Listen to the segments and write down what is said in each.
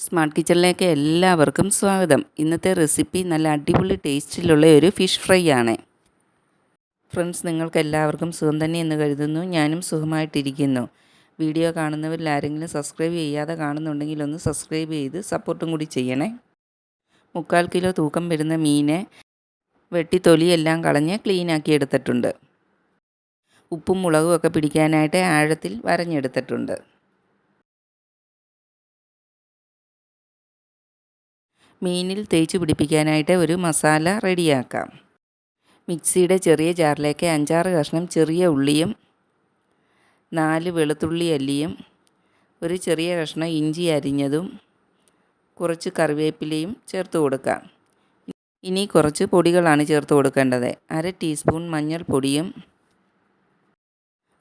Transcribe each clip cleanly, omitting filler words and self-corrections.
Smart കിച്ചണിലേക്ക് എല്ലാവർക്കും സ്വാഗതം. ഇന്നത്തെ റെസിപ്പി നല്ല അടിപൊളി ടേസ്റ്റിലുള്ള ഒരു ഫിഷ് ഫ്രൈ ആണ്. ഫ്രണ്ട്സ്, നിങ്ങൾക്ക് എല്ലാവർക്കും സുഖം തന്നെ എന്ന് കരുതുന്നു. ഞാനും സുഖമായിട്ടിരിക്കുന്നു. വീഡിയോ കാണുന്നവരിൽ ആരെങ്കിലും സബ്സ്ക്രൈബ് ചെയ്യാതെ കാണുന്നുണ്ടെങ്കിൽ ഒന്ന് സബ്സ്ക്രൈബ് ചെയ്ത് സപ്പോർട്ടും കൂടി ചെയ്യണേ. 3/4 കിലോ തൂക്കം വരുന്ന മീനെ വെട്ടി തൊലിയെല്ലാം കളഞ്ഞ് ക്ലീനാക്കി എടുത്തിട്ടുണ്ട്. ഉപ്പും മുളകും ഒക്കെ പിടിക്കാനായിട്ട് ആഴത്തിൽ വരഞ്ഞെടുത്തിട്ടുണ്ട്. മീനിൽ തേച്ച് പിടിപ്പിക്കാനായിട്ട് ഒരു മസാല റെഡിയാക്കാം. മിക്സിയുടെ ചെറിയ ജാറിലേക്ക് 5-6 കഷ്ണം ചെറിയ ഉള്ളിയും 4 വെളുത്തുള്ളി അല്ലിയും ഒരു ചെറിയ കഷ്ണം ഇഞ്ചി അരിഞ്ഞതും കുറച്ച് കറിവേപ്പിലയും ചേർത്ത് കൊടുക്കാം. ഇനി കുറച്ച് പൊടികളാണ് ചേർത്ത് കൊടുക്കേണ്ടത്. 1/2 ടീസ്പൂൺ മഞ്ഞൾപ്പൊടിയും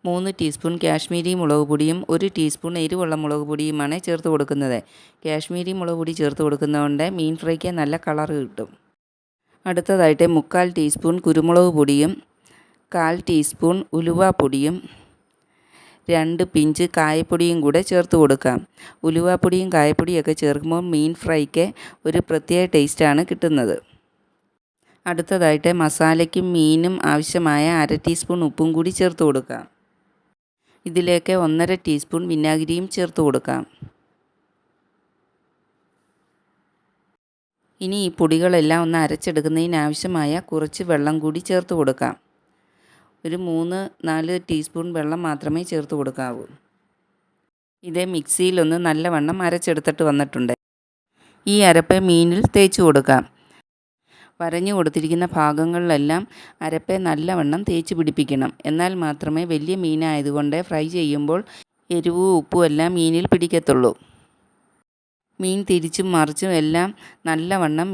3 ടീസ്പൂൺ കാശ്മീരി മുളക് പൊടിയും 1 ടീസ്പൂൺ എരിവുള്ള മുളക് പൊടിയുമാണ് ചേർത്ത് കൊടുക്കുന്നത്. കാശ്മീരി മുളക് പൊടി ചേർത്ത് കൊടുക്കുന്നതുകൊണ്ട് മീൻ ഫ്രൈക്ക് നല്ല കളർ കിട്ടും. അടുത്തതായിട്ട് 3/4 ടീസ്പൂൺ കുരുമുളക് പൊടിയും 1/4 ടീസ്പൂൺ ഉലുവാപ്പൊടിയും 2 പിഞ്ച് കായപ്പൊടിയും കൂടെ ചേർത്ത് കൊടുക്കാം. ഉലുവാപ്പൊടിയും കായപ്പൊടിയൊക്കെ ചേർക്കുമ്പോൾ മീൻ ഫ്രൈക്ക് ഒരു പ്രത്യേക ടേസ്റ്റാണ് കിട്ടുന്നത്. അടുത്തതായിട്ട് മസാലയ്ക്കും മീനും ആവശ്യമായ 1/2 ടീസ്പൂൺ ഉപ്പും കൂടി ചേർത്ത് കൊടുക്കാം. ഇതിലേക്ക് 1/2 ടീസ്പൂൺ വിനാഗിരിയും ചേർത്ത് കൊടുക്കാം. ഇനി ഈ പൊടികളെല്ലാം ഒന്ന് അരച്ചെടുക്കുന്നതിനാവശ്യമായ കുറച്ച് വെള്ളം കൂടി ചേർത്ത് കൊടുക്കാം. ഒരു 3-4 ടീസ്പൂൺ വെള്ളം മാത്രമേ ചേർത്ത് കൊടുക്കാവൂ. ഇത് മിക്സിയിലൊന്ന് നല്ലവണ്ണം അരച്ചെടുത്തിട്ട് വന്നിട്ടുണ്ട്. ഈ അരപ്പ് മീനിൽ തേച്ച് കൊടുക്കാം. വരഞ്ഞു കൊടുത്തിരിക്കുന്ന ഭാഗങ്ങളിലെല്ലാം അരപ്പ് നല്ലവണ്ണം തേച്ച് പിടിപ്പിക്കണം. എന്നാൽ മാത്രമേ വലിയ മീനായതുകൊണ്ട് ഫ്രൈ ചെയ്യുമ്പോൾ എരിവും ഉപ്പും എല്ലാം മീനിൽ പിടിക്കത്തുള്ളൂ. മീൻ തിരിച്ചും മറിച്ചും എല്ലാം നല്ലവണ്ണം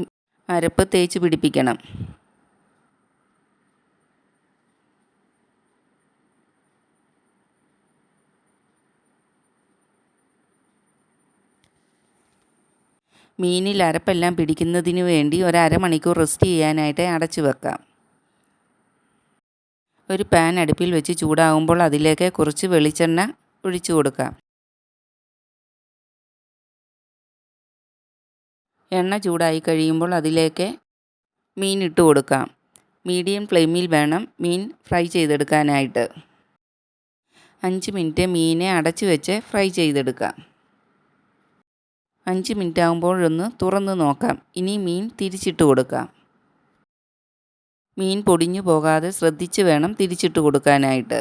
അരപ്പ് തേച്ച് പിടിപ്പിക്കണം. മീനിൽ അരപ്പെല്ലാം പിടിക്കുന്നതിന് വേണ്ടി ഒരു അരമണിക്കൂർ റെസ്റ്റ് ചെയ്യാനായിട്ട് അടച്ചു വെക്കാം. ഒരു പാൻ അടുപ്പിൽ വെച്ച് ചൂടാകുമ്പോൾ അതിലേക്ക് കുറച്ച് വെളിച്ചെണ്ണ ഒഴിച്ചു കൊടുക്കാം. എണ്ണ ചൂടായി കഴിയുമ്പോൾ അതിലേക്ക് മീൻ ഇട്ട് കൊടുക്കാം. മീഡിയം ഫ്ലെയിമിൽ വേണം മീൻ ഫ്രൈ ചെയ്തെടുക്കാനായിട്ട്. 5 മിനിറ്റ് മീനെ അടച്ചു വെച്ച് ഫ്രൈ ചെയ്തെടുക്കാം. 5 മിനിറ്റ് ആകുമ്പോഴൊന്ന് തുറന്ന് നോക്കാം. ഇനി മീൻ തിരിച്ചിട്ട് കൊടുക്കാം. മീൻ പൊടിഞ്ഞു പോകാതെ ശ്രദ്ധിച്ച് വേണം തിരിച്ചിട്ട് കൊടുക്കാനായിട്ട്.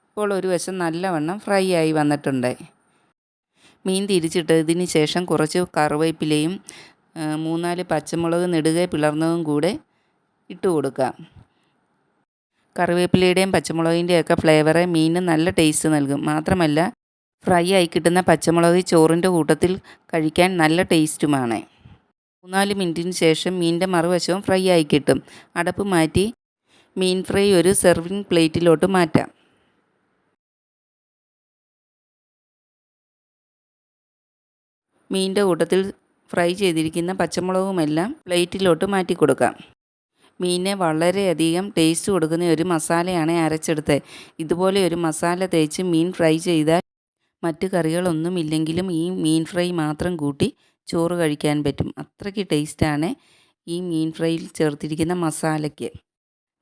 ഇപ്പോൾ ഒരു വശം നല്ലവണ്ണം ഫ്രൈ ആയി വന്നിട്ടുണ്ട്. മീൻ തിരിച്ചിട്ടതിന് ശേഷം കുറച്ച് കറിവേപ്പിലയും 3-4 പച്ചമുളക് നെടുകെ പിളർന്നതും കൂടെ ഇട്ട് കൊടുക്കാം. കറിവേപ്പിലയുടെയും പച്ചമുളകിൻ്റെയൊക്കെ ഫ്ലേവർ മീനിന് നല്ല ടേസ്റ്റ് നൽകും. മാത്രമല്ല ഫ്രൈ ആയി കിട്ടുന്ന പച്ചമുളക് ചോറിൻ്റെ കൂട്ടത്തിൽ കഴിക്കാൻ നല്ല ടേസ്റ്റുമാണ്. 3-4 മിനിറ്റിന് ശേഷം മീനിൻ്റെ മറുവശവും ഫ്രൈ ആയി കിട്ടും. അടപ്പ് മാറ്റി മീൻ ഫ്രൈ ഒരു സെർവിങ് പ്ലേറ്റിലോട്ട് മാറ്റാം. മീനിൻ്റെ കൂട്ടത്തിൽ ഫ്രൈ ചെയ്തിരിക്കുന്ന പച്ചമുളകുമെല്ലാം പ്ലേറ്റിലോട്ട് മാറ്റി കൊടുക്കാം. മീനിന് വളരെയധികം ടേസ്റ്റ് കൊടുക്കുന്ന ഒരു മസാലയാണ് അരച്ചെടുത്തത്. ഇതുപോലെ ഒരു മസാല തേച്ച് മീൻ ഫ്രൈ ചെയ്താൽ മറ്റ് കറികളൊന്നുമില്ലെങ്കിലും ഈ മീൻ ഫ്രൈ മാത്രം കൂട്ടി ചോറ് കഴിക്കാൻ പറ്റും. അത്രയ്ക്ക് ടേസ്റ്റാണ് ഈ മീൻ ഫ്രൈയിൽ ചേർത്തിരിക്കുന്ന മസാലയ്ക്ക്.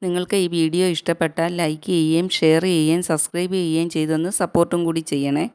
നിങ്ങൾക്ക് ഈ വീഡിയോ ഇഷ്ടപ്പെട്ടാൽ ലൈക്ക് ചെയ്യുകയും ഷെയർ ചെയ്യുകയും സബ്സ്ക്രൈബ് ചെയ്യുകയും ചെയ്തൊന്ന് സപ്പോർട്ടും കൂടി ചെയ്യണേ.